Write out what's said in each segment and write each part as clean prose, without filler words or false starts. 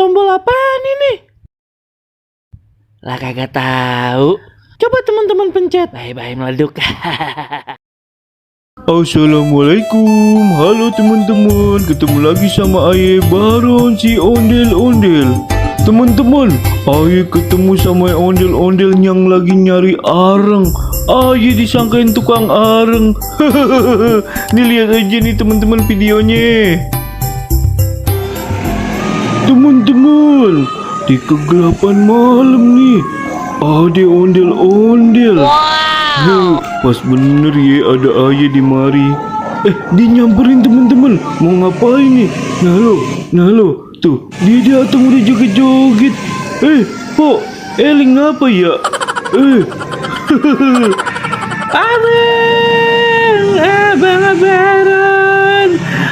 tombol apaan ini? Lah kagak tahu. Coba teman-teman pencet. Bye-bye meleduk. Assalamualaikum, halo teman-teman, ketemu lagi sama Aye Baron si ondel-ondel. Teman-teman, Aye ketemu sama ondel-ondel yang lagi nyari areng. Aye disangkain tukang areng. Nih lihat aja nih teman-teman videonya. Teman-teman, di kegelapan malam nih ada ondel-ondel. Pas bener ya ada Aye di mari. Dia nyamperin teman-teman. Mau ngapain nih? Nah lo, tuh dia datang udah joget-joget. Kok Eling ngapa ya?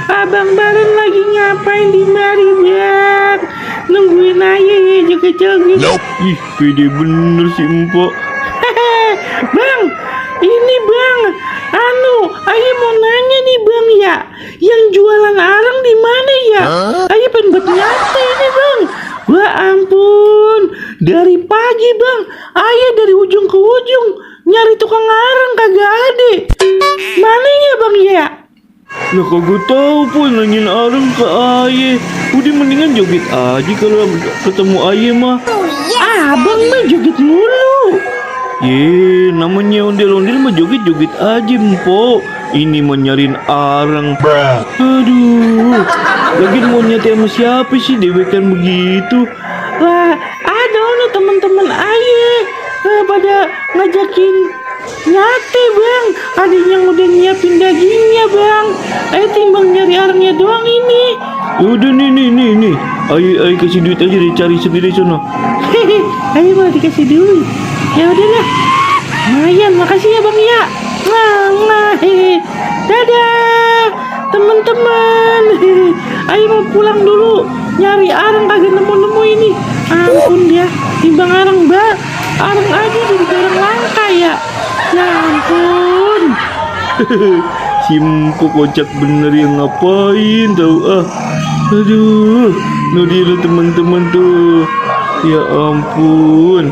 Abang Baron lagi ngapain di mari Bang? Nungguin Aye ya joget-joget. Ih, pede bener si Empok. Bang, ini Bang, Aye mau nanya nih Bang ya, yang jualan arang di mana ya? Aye pengen buat nyate ini Bang. Wah ampun, dari pagi Bang, Aye dari ujung ke ujung nyari tukang arang kagak ada. Mana ya Bang ya? Lah kagak tahu pun nanyain areng ke Aye. Udah mendingan joget aja kalau ketemu Aye mah. Abang mah joget mulu. Namanya ondel-ondel mah joget-joget aja Empok. Ini mau nyariin areng. Aduh, lagi mau nyate sama siapa sih dewekan begitu? Lah, ada teman-teman Aye pada ngajakin nyate Bang. Ada yang udah nyiapin dagingnya Bang. Aye timbang nyari arengnya doang ini. Udah nih. Aye kasih duit aja deh, cari sendiri sono. Aye mau dikasih duit. Ya udahlah. Lumayan, makasih ya Bang ya. Dadah teman-teman. Ayo mau pulang dulu. Nyari arang kagak nemu-nemu ini. Ampun ya, timbang arang arang aja jadi barang langka ya. Ya ampun. Si Empok kocak bener yang ngapain tahu Aduh, lu dia teman-teman tuh. Ya ampun.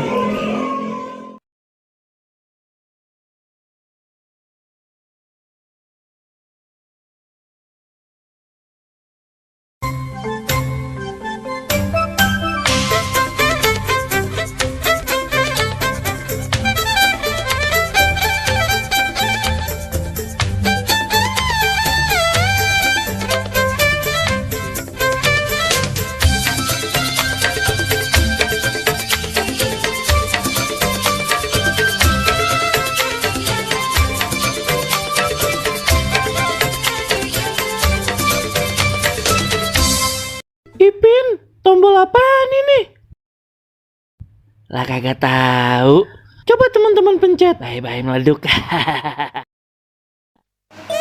Ipin, tombol apaan ini? Lah kagak tahu. Coba teman-teman pencet. Bye-bye meleduk.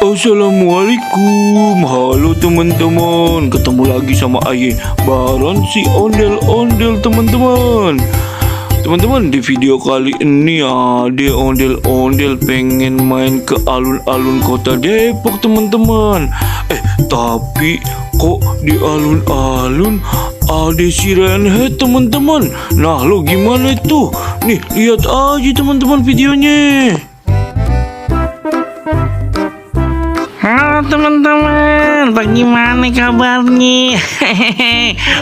Assalamualaikum, halo teman-teman, ketemu lagi sama Aye Baron si ondel-ondel teman-teman. Teman-teman, di video kali ini ada ondel-ondel pengen main ke alun-alun kota Depok teman-teman. Tapi kok di alun-alun ada si Renhead teman-teman. Nah lo gimana itu? Nih lihat aja teman-teman videonya. Halo teman-teman, bagaimana kabarnya?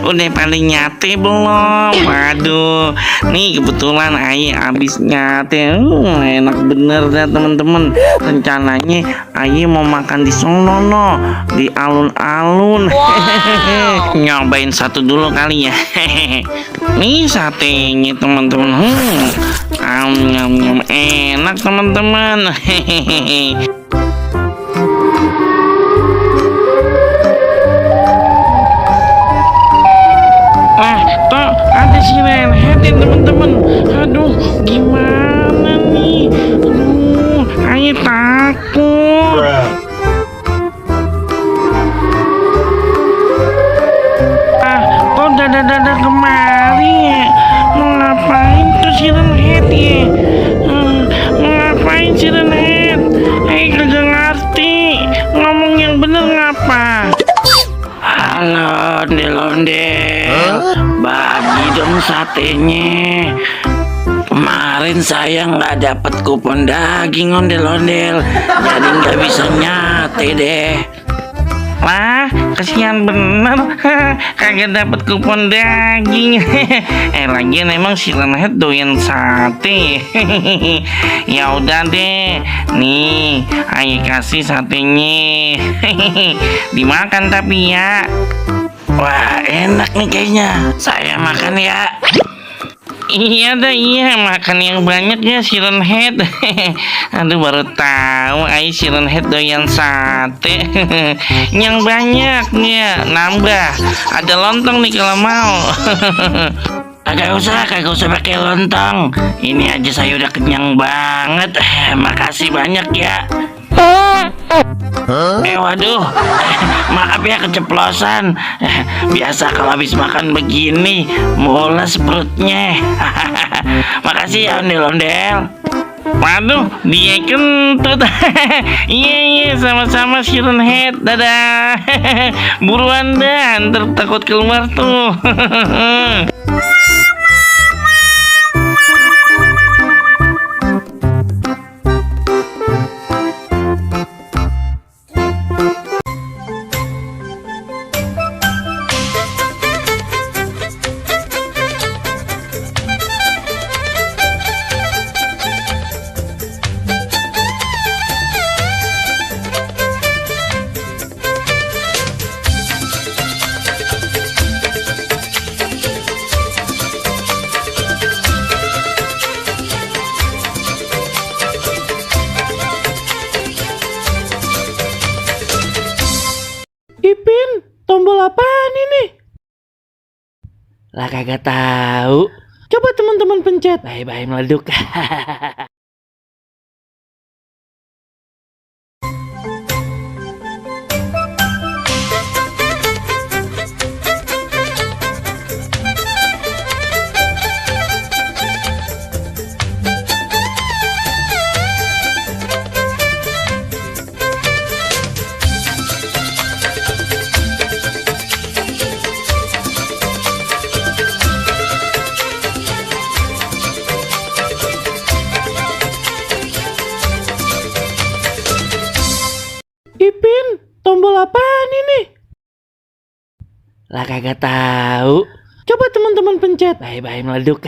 Udah paling nyate belum? Waduh, nih kebetulan Aye abis nyate. Enak bener dah teman-teman. Rencananya Aye mau makan di sono di alun-alun. Nyobain satu dulu kali ya. Nih satenya teman-teman. Enak teman-teman. Tuh ada si Renhead ya teman-teman. Aduh, gimana nih? Aye takut. Kok dadah kemari ya? Mau ngapain tuh si Renhead ya? Mau ngapain si Renhead? Kagak ngerti. Ngomong yang bener ngapa? ondel-ondel, bagi dong satenya. Kemarin saya nggak dapat kupon daging ondel-ondel, jadi nggak bisa nyate deh. Wah, kesian bener, kagak dapat kupon daging. Lagian emang si Renhead doyan sate. Ya udah deh, nih, ayo kasih satenya. Dimakan tapi ya. Wah, enak nih kayaknya. Saya makan ya. Iya dah, iya, makan yang banyak ya si Renhead. Aduh, baru tahu si Renhead doyan sate. Yang banyak ya, nambah. Ada lontong nih kalau mau. Kagak usah pakai lontong. Ini aja saya udah kenyang banget. Makasih banyak ya. Waduh, maaf ya keceplosan. Biasa kalau habis makan begini mules perutnya. Makasih ya ondel-ondel. Waduh, dia kentut. Iya, sama-sama si Renhead. Dadah. Buruan dah, ntar takut keluar tuh. Ipin, tombol apaan ini? Lah kagak tahu. Coba teman-teman pencet. Bye-bye meleduk. Ipin, tombol apaan ini? Lah kagak tahu. Coba teman-teman pencet. Bye-bye meleduk.